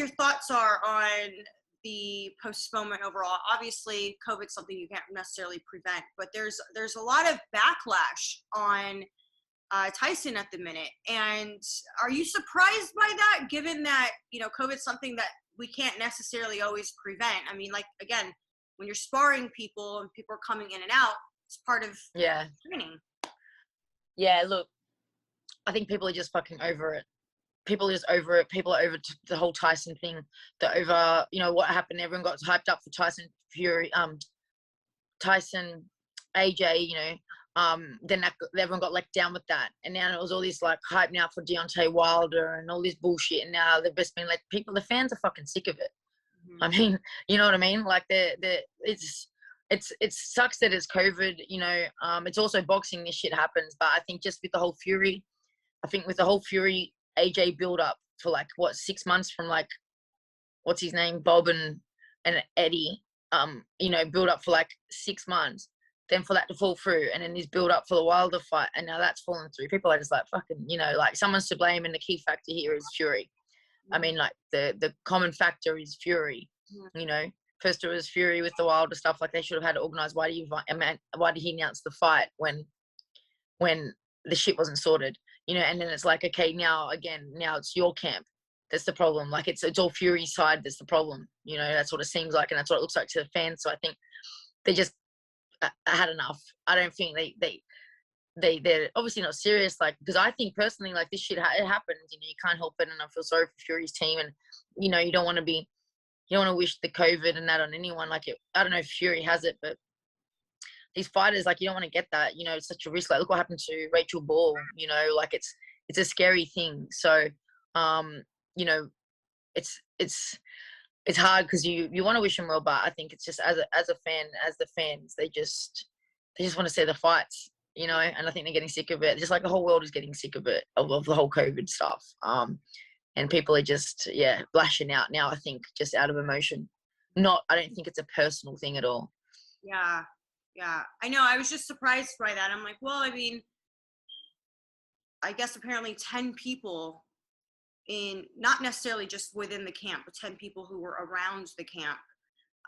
your thoughts are on the postponement overall. Obviously, COVID's something you can't necessarily prevent, but there's a lot of backlash on Tyson at the minute. And are you surprised by that, given that, COVID's something that we can't necessarily always prevent? I mean, like, again, when you're sparring people and people are coming in and out, it's part of training. Yeah, look, I think people are just fucking over it. People are just over it. People are over the whole Tyson thing. They're over, what happened. Everyone got hyped up for Tyson Fury, Tyson, AJ, then everyone got let down with that. And now it was all this like hype now for Deontay Wilder and all this bullshit. And now they've just been like, the fans are fucking sick of it. Mm-hmm. I mean, you know what I mean? Like it sucks that it's COVID, it's also boxing, this shit happens. But I think just with the whole Fury, AJ build up for 6 months from what's his name, Bob and Eddie, build up for 6 months, then for that to fall through, and then this build up for the Wilder fight, and now that's fallen through. People are just fucking, someone's to blame, and the key factor here is Fury. I mean, the common factor is Fury. First it was Fury with the Wilder stuff, they should have had it organized. Why did he announce the fight when the shit wasn't sorted? And then it's okay, now it's your camp that's the problem. It's all Fury's side that's the problem. That's what it seems like, and that's what it looks like to the fans. So I think they just had enough. I don't think they're obviously not serious, because I think personally, this shit it happens. You can't help it, and I feel sorry for Fury's team, and you don't want to wish the COVID and that on anyone. I don't know if Fury has it, but these fighters, you don't want to get that. It's such a risk. Look what happened to Rachel Ball. It's a scary thing. So, it's hard because you want to wish them well, but I think it's just as a fan, as the fans, they just want to see the fights, and I think they're getting sick of it. Just the whole world is getting sick of it, of the whole COVID stuff. And people are just lashing out now. I think just out of emotion. I don't think it's a personal thing at all. Yeah. Yeah, I know. I was just surprised by that. I'm well, I mean, I guess apparently 10 people not necessarily just within the camp, but 10 people who were around the camp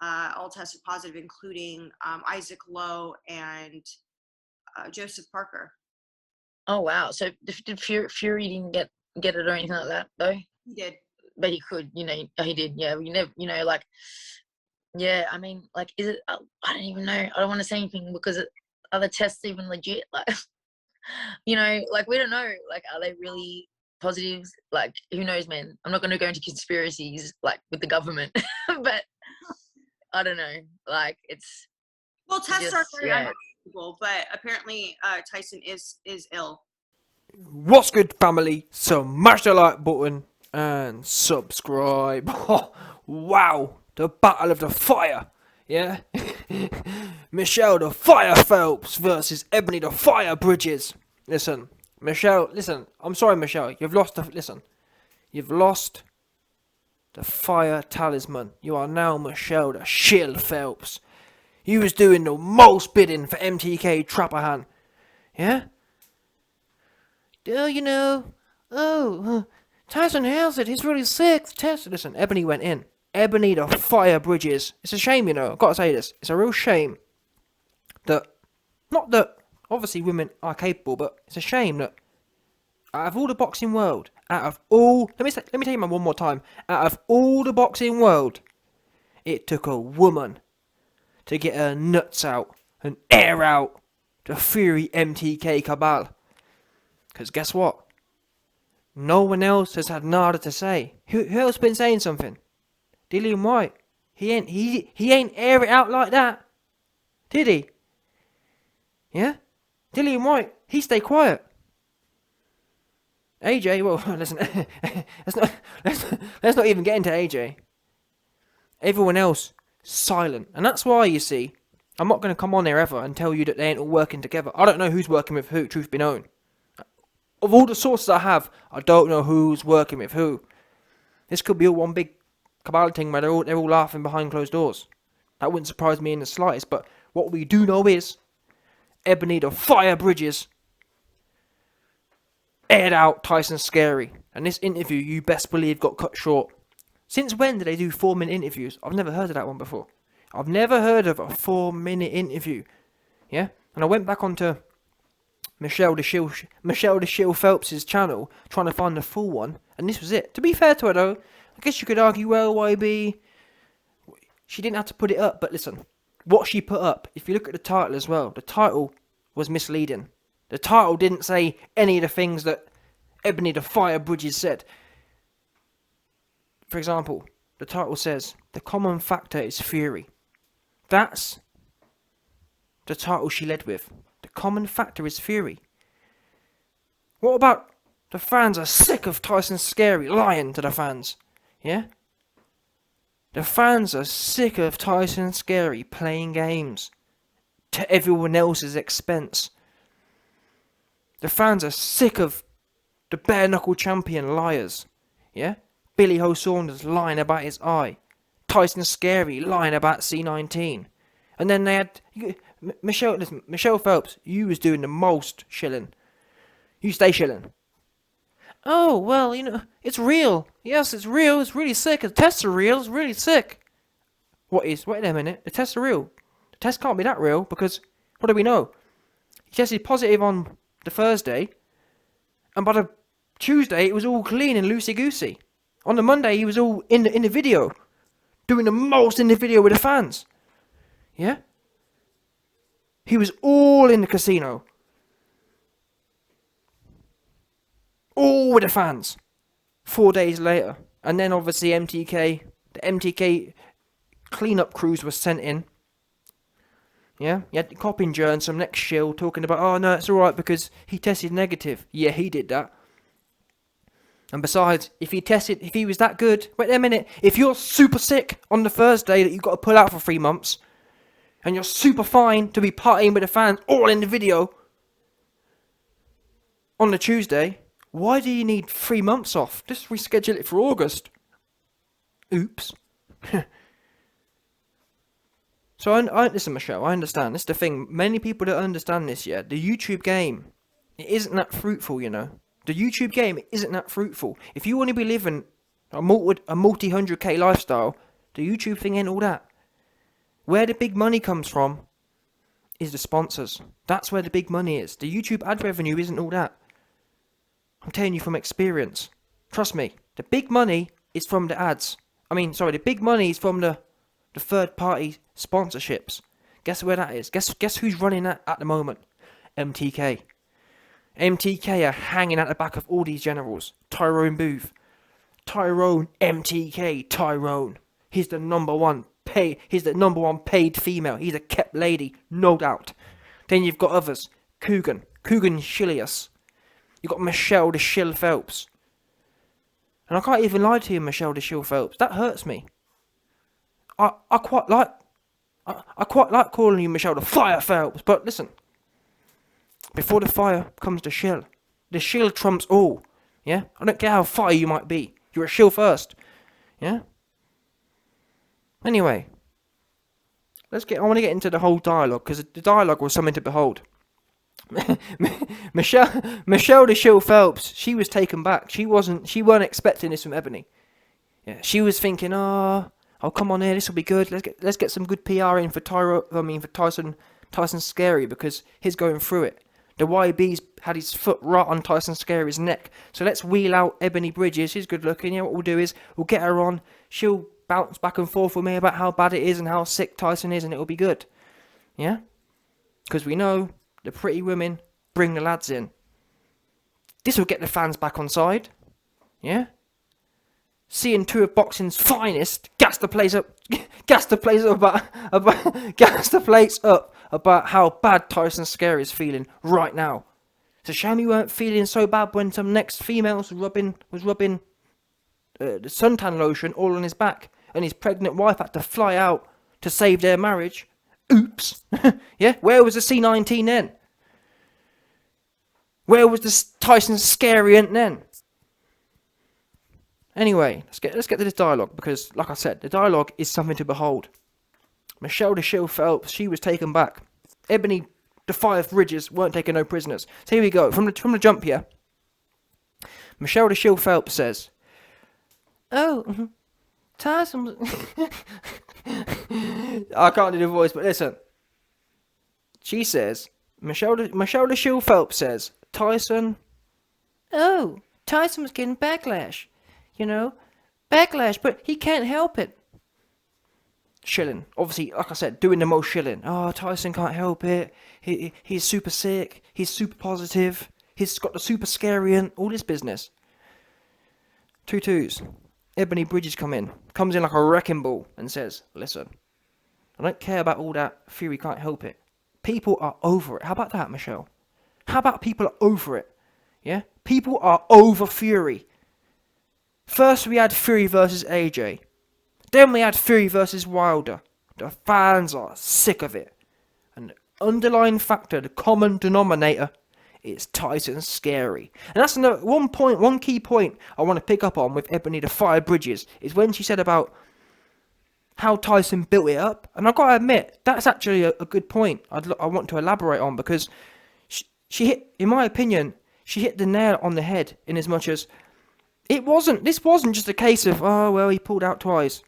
all tested positive, including Isaac Lowe and Joseph Parker. Oh, wow. So did Fury didn't get it or anything like that, though? He did. But he could, he did. Yeah, you never, yeah, I mean, is it, I don't even know. I don't want to say anything because are the tests even legit? We don't know. Are they really positives? Who knows, man? I'm not going to go into conspiracies, with the government. But I don't know. It's... Well, tests are very unpredictable, but apparently Tyson is ill. What's good, family? Smash the like button and subscribe. Oh, wow. The Battle of the Fire, yeah? Michelle the Fire Phelps versus Ebanie the Fire Bridges. Listen, Michelle, I'm sorry, Michelle, you've lost the fire talisman. You are now Michelle the Shill Phelps. You was doing the most bidding for MTK Trapperhan, yeah? Tyson has it, he's really sick. Listen, Ebanie went in. Ebanie the Fire Bridges. It's a shame, I've got to say this. It's a real shame that, not that obviously women are capable, but it's a shame that out of all the boxing world, let me tell you one more time, out of all the boxing world, it took a woman to get her nuts out and air out the Fury MTK cabal. Because guess what? No one else has had nada to say. Who else been saying something? Dillian White, he ain't air it out like that, did he? Yeah, Dillian White, he stay quiet. AJ, well, listen, let's not even get into AJ. Everyone else silent, and that's why, you see, I'm not going to come on there ever and tell you that they ain't all working together. I don't know who's working with who. Truth be known, of all the sources I have, I don't know who's working with who. This could be all one big cabal thing where they're all laughing behind closed doors. That wouldn't surprise me in the slightest, but what we do know is Ebanie the Fire Bridges aired out Tyson Scary, and this interview, you best believe, got cut short. Since when do they do 4-minute interviews? I've never heard of that one before. I've never heard of a 4-minute interview. Yeah? And I went back onto Michelle the Shield Phelps' channel trying to find the full one, and this was it. To be fair to her though, I guess you could argue, well, YB, she didn't have to put it up, but listen, what she put up, if you look at the title as well, the title was misleading. The title didn't say any of the things that Ebanie The Bridges said. For example, the title says, the common factor is fury. That's the title she led with. The common factor is fury. What about the fans are sick of Tyson Scary lying to the fans? Yeah? The fans are sick of Tyson Scary playing games to everyone else's expense. The fans are sick of the bare knuckle champion liars. Yeah? Billy Ho Saunders lying about his eye. Tyson Scary lying about C-19. And then they had Michelle Phelps, you was doing the most shilling. You stay shilling. Oh, well, it's real. Yes, it's real. It's really sick. The tests are real. It's really sick. What is? Wait a minute. The tests are real. The test can't be that real because, what do we know? He tested positive on the Thursday, and by the Tuesday it was all clean and loosey-goosey. On the Monday he was all in the video, doing the most in the video with the fans. Yeah? He was all in the casino. All with the fans. 4 days later. And then obviously the MTK cleanup crews were sent in. Yeah? You had Coppinger and some next shill talking about, oh no, it's alright because he tested negative. Yeah, he did that. And besides, if he was that good, wait a minute, if you're super sick on the Thursday that you've got to pull out for 3 months, and you're super fine to be partying with the fans all in the video on the Tuesday, why do you need 3 months off? Just reschedule it for August. Oops. So listen, Michelle, I understand. This is the thing. Many people don't understand this yet. The YouTube game, it isn't that fruitful, The YouTube game isn't that fruitful. If you want to be living a multi-100K lifestyle, the YouTube thing ain't all that. Where the big money comes from is the sponsors. That's where the big money is. The YouTube ad revenue isn't all that. I'm telling you from experience. Trust me. The big money is from the ads. The big money is from the third-party sponsorships. Guess where that is? Guess who's running that at the moment? MTK. MTK are hanging at the back of all these generals. Tyrone Booth. Tyrone MTK. Tyrone. He's the number one paid female. He's a kept lady, no doubt. Then you've got others. Coogan Shilius. You've got Michelle the Shill Phelps. And I can't even lie to you, Michelle the Shill Phelps. That hurts me. I quite like calling you Michelle the Fire Phelps, but listen. Before the fire comes the shill. The shill trumps all. Yeah? I don't care how fire you might be. You're a shill first. Yeah? Anyway. I want to get into the whole dialogue, because the dialogue was something to behold. Michelle the Shill Phelps, she was taken back. She weren't expecting this from Ebanie. Yeah, she was thinking, oh come on here, this will be good. Let's get some good PR in for Tyson Scary, because he's going through it. The YB's had his foot right on Tyson Scary's neck. So let's wheel out Ebanie Bridges. She's good looking. Yeah, what we'll do is we'll get her on. She'll bounce back and forth with me about how bad it is and how sick Tyson is, and it'll be good. Yeah? Because we know the pretty women bring the lads in. This will get the fans back on side. Yeah? Seeing two of boxing's finest gas the place up about how bad Tyson Scary is feeling right now. It's a shame he weren't feeling so bad when some next females was rubbing the suntan lotion all on his back, and his pregnant wife had to fly out to save their marriage. Oops. Yeah, where was the C-19 then? Where was the Tyson Scary then? Anyway, let's get to this dialogue, because, like I said, the dialogue is something to behold. Michelle the Shill Phelps, she was taken back. Ebanie The Bridges weren't taking no prisoners. So here we go, from the jump here. Michelle the Shill Phelps says, Tyson. I can't do the voice, but listen. She says, Michelle the Shield Phelps says, Tyson. Oh, Tyson was getting backlash. You know, backlash, but he can't help it. Shilling, obviously, like I said, doing the most shilling. Oh, Tyson can't help it. He's super sick. He's super positive. He's got the super scary and all this business. 2-2s. Ebanie Bridges comes in like a wrecking ball and says, listen, I don't care about all that Fury can't help it. People are over it. How about that, Michelle? How about people are over it? Yeah? People are over Fury. First we had Fury versus AJ. Then we had Fury versus Wilder. The fans are sick of it. And the underlying factor, the common denominator, is Tyson scary. And that's another one key point I want to pick up on with Ebanie the Fire Bridges, is when she said about how Tyson built it up. And I've got to admit, that's actually a good point I want to elaborate on, because she hit, in my opinion, she hit the nail on the head, in as much as this wasn't just a case of, oh, well, he pulled out twice.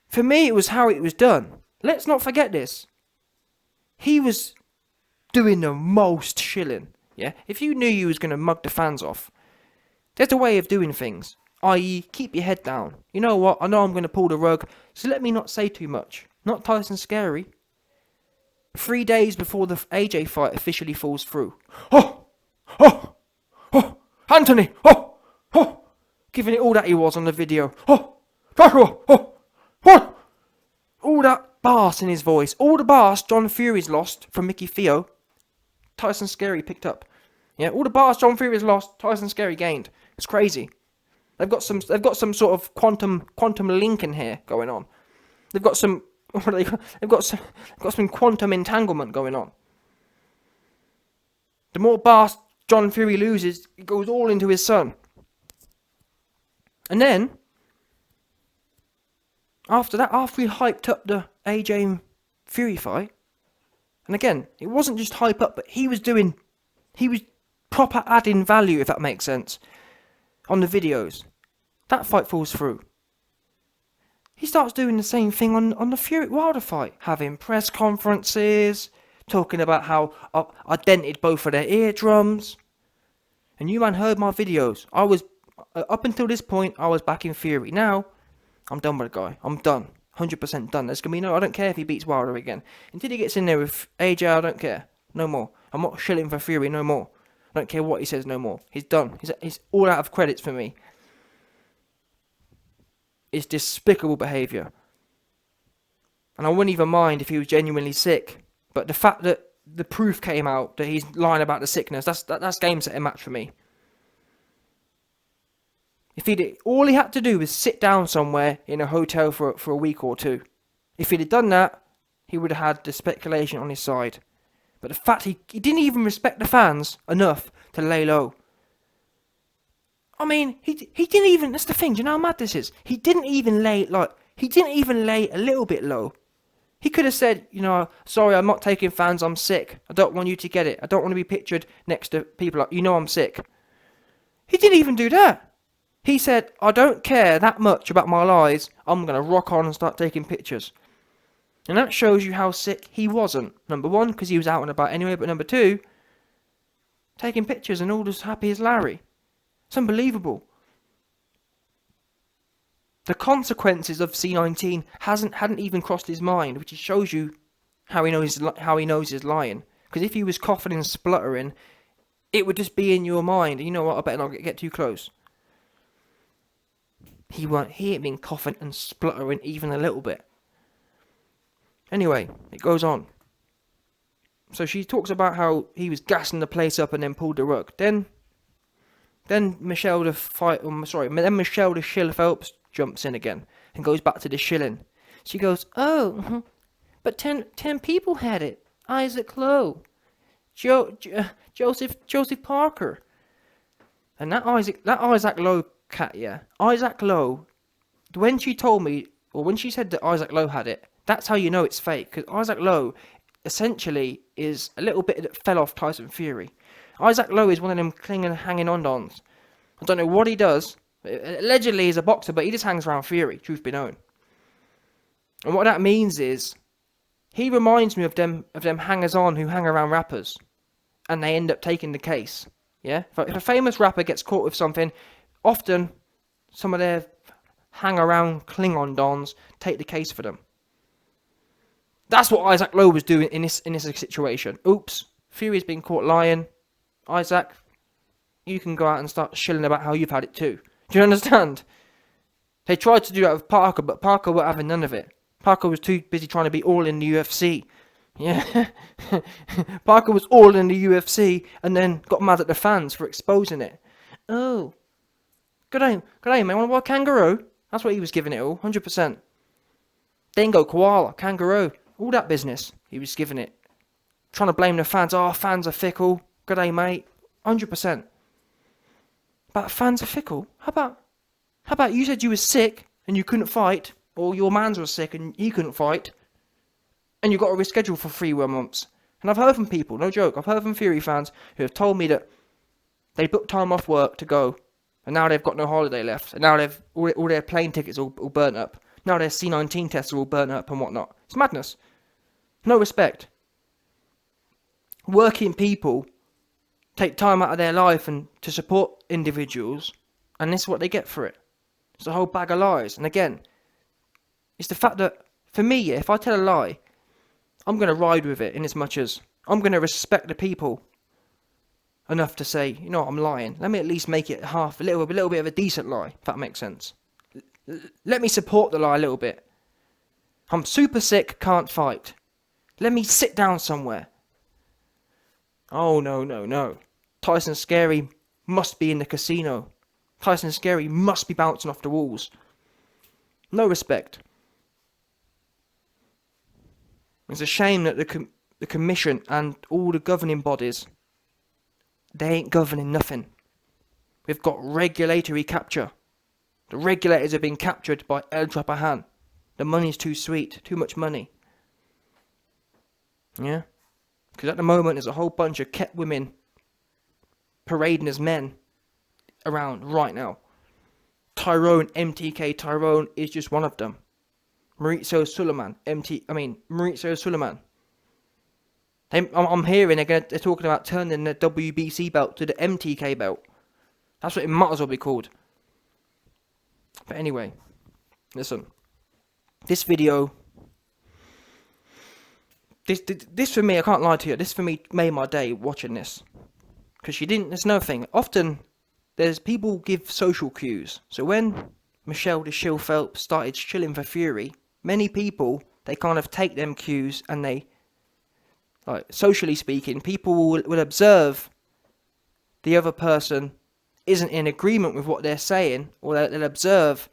For me, it was how it was done. Let's not forget this. He was doing the most shilling, yeah? If you knew you was going to mug the fans off, there's a way of doing things, i.e. keep your head down. You know what, I know I'm going to pull the rug, so let me not say too much. Not Tyson scary. 3 days before the AJ fight officially falls through. Oh! Oh! Oh! Anthony! Oh! Oh! Giving it all that he was on the video. Oh! Joshua! Oh! What? All that bass in his voice. All the bass John Fury's lost from Mickey Theo, Tyson Scary picked up. Yeah, all the bars John Fury's lost, Tyson Scary gained. It's crazy. They've got some sort of quantum link in here going on. They've got some some quantum entanglement going on. The more bars John Fury loses, it goes all into his son. And then after we hyped up the AJ and Fury fight, and again, it wasn't just hype up, but he was proper adding value, if that makes sense, on the videos. That fight falls through. He starts doing the same thing on the Fury Wilder fight, having press conferences, talking about how I dented both of their eardrums. And you man heard my videos. I was, up until this point, I was back in Fury. Now, I'm done with the guy. I'm done. 100% done. There's going to be I don't care if he beats Wilder again. Until he gets in there with AJ, I don't care. No more. I'm not shilling for Fury no more. I don't care what he says no more. He's done. He's all out of credits for me. It's despicable behaviour. And I wouldn't even mind if he was genuinely sick. But the fact that the proof came out that he's lying about the sickness, that's game set and match for me. If all he had to do was sit down somewhere in a hotel for a week or two. If he'd have done that, he would have had the speculation on his side. But the fact he didn't even respect the fans enough to lay low. I mean, he didn't even, that's the thing, do you know how mad this is? He didn't even lay a little bit low. He could have said, sorry, I'm not taking fans, I'm sick. I don't want you to get it. I don't want to be pictured next to people like, I'm sick. He didn't even do that. He said, I don't care that much about my lies. I'm going to rock on and start taking pictures. And that shows you how sick he wasn't. Number one, because he was out and about anyway. But number two, taking pictures and all as happy as Larry. It's unbelievable. The consequences of C-19 hadn't even crossed his mind, which shows you how he knows he's lying. Because if he was coughing and spluttering, it would just be in your mind. You know what? I better not get too close. He ain't been coughing and spluttering even a little bit. Anyway, it goes on. So she talks about how he was gassing the place up and then pulled the rug. Then Michelle the Shill Phelps jumps in again and goes back to the shilling. She goes, oh, but 10 people had it. Isaac Lowe, Joseph Parker, and that Isaac Lowe cat, yeah. Isaac Lowe, when she told me, or when she said that Isaac Lowe had it, that's how you know it's fake. Because Isaac Lowe essentially is a little bit that fell off Tyson Fury. Isaac Lowe is one of them clinging, hanging on-dons. I don't know what he does, Allegedly he's a boxer, but he just hangs around Fury, truth be known. And what that means is, he reminds me of them hangers-on who hang around rappers, and they end up taking the case. Yeah? If a famous rapper gets caught with something, often some of their hang-around Klingon dons take the case for them. That's what Isaac Lowe was doing in this situation. Oops, Fury's been caught lying. Isaac, you can go out and start shilling about how you've had it too. Do you understand? They tried to do that with Parker, but Parker wasn't having none of it. Parker was too busy trying to be all in the UFC. Yeah. Parker was all in the UFC and then got mad at the fans for exposing it. Oh. Good day, mate. Want to watch kangaroo? That's what he was giving it all, 100%. Dingo, koala, kangaroo, all that business he was giving it. Trying to blame the fans. Oh, fans are fickle. Good day, mate. 100%. But fans are fickle? How about you said you were sick and you couldn't fight, or your mans was sick and he couldn't fight, and you got to reschedule for 3 more months. And I've heard from people, no joke, I've heard from Fury fans who have told me that they booked time off work to go, and now they've got no holiday left, and now they've all their plane tickets all burnt up. Now their C-19 tests are all burnt up and whatnot. It's madness. No respect. Working people take time out of their life and to support individuals, and this is what they get for it. It's a whole bag of lies. And again, it's the fact that, for me, yeah, if I tell a lie, I'm going to ride with it in as much as I'm going to respect the people enough to say, you know what, I'm lying. Let me at least make it a little bit of a decent lie, if that makes sense. Let me support the lie a little bit. I'm super sick, can't fight. Let me sit down somewhere. Oh, no. Tyson Scary must be in the casino. Tyson Scary must be bouncing off the walls. No respect. It's a shame that the commission and all the governing bodies, they ain't governing nothing. We've got regulatory capture. The regulators have been captured by El Trapahan. The money's too sweet, too much money. Yeah? Because at the moment there's a whole bunch of kept women parading as men around right now. MTK Tyrone is just one of them. Maurizio Suleiman. I'm hearing they're talking about turning the WBC belt to the MTK belt. That's what it might as well be called. But anyway, listen. This video, this for me, I can't lie to you, this for me made my day watching this. Because there's another thing. Often, there's people give social cues. So when Michelle the Shill Phelps started chilling for Fury, many people, they kind of take them cues and they, like, socially speaking, people will observe the other person isn't in agreement with what they're saying, or they'll observe,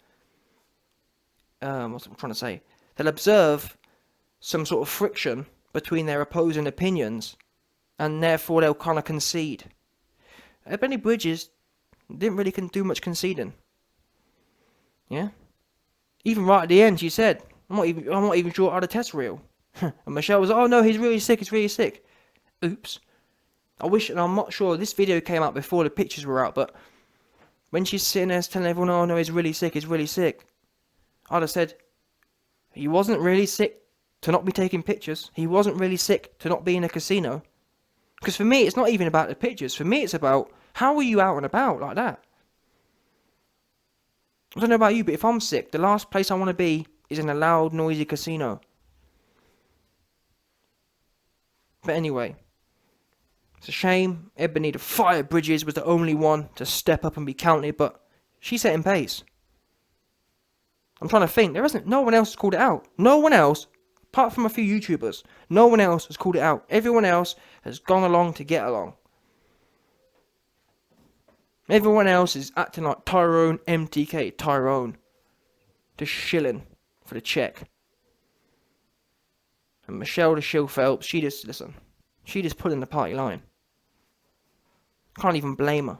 what's I'm trying to say? They'll observe some sort of friction between their opposing opinions, and therefore they'll kind of concede. Ebanie Bridges didn't really do much conceding. Yeah? Even right at the end, she said, I'm not even sure how the test real. And Michelle was like, oh no, he's really sick. Oops. I wish, and I'm not sure, this video came out before the pictures were out, but when she's sitting there telling everyone, oh no, he's really sick, I'd have said, he wasn't really sick to not be taking pictures. He wasn't really sick to not be in a casino. Because for me, it's not even about the pictures. For me, it's about, how are you out and about like that? I don't know about you, but if I'm sick, the last place I want to be is in a loud, noisy casino. But anyway, it's a shame Ebanie the Fire Bridges was the only one to step up and be counted, but she set in pace. I'm trying to think, no one else has called it out. No one else, apart from a few YouTubers, no one else has called it out. Everyone else has gone along to get along. Everyone else is acting like Tyrone MTK, Tyrone. Just shilling for the check. And Michelle the Shill Phelps, she just pulling the party line. Can't even blame her.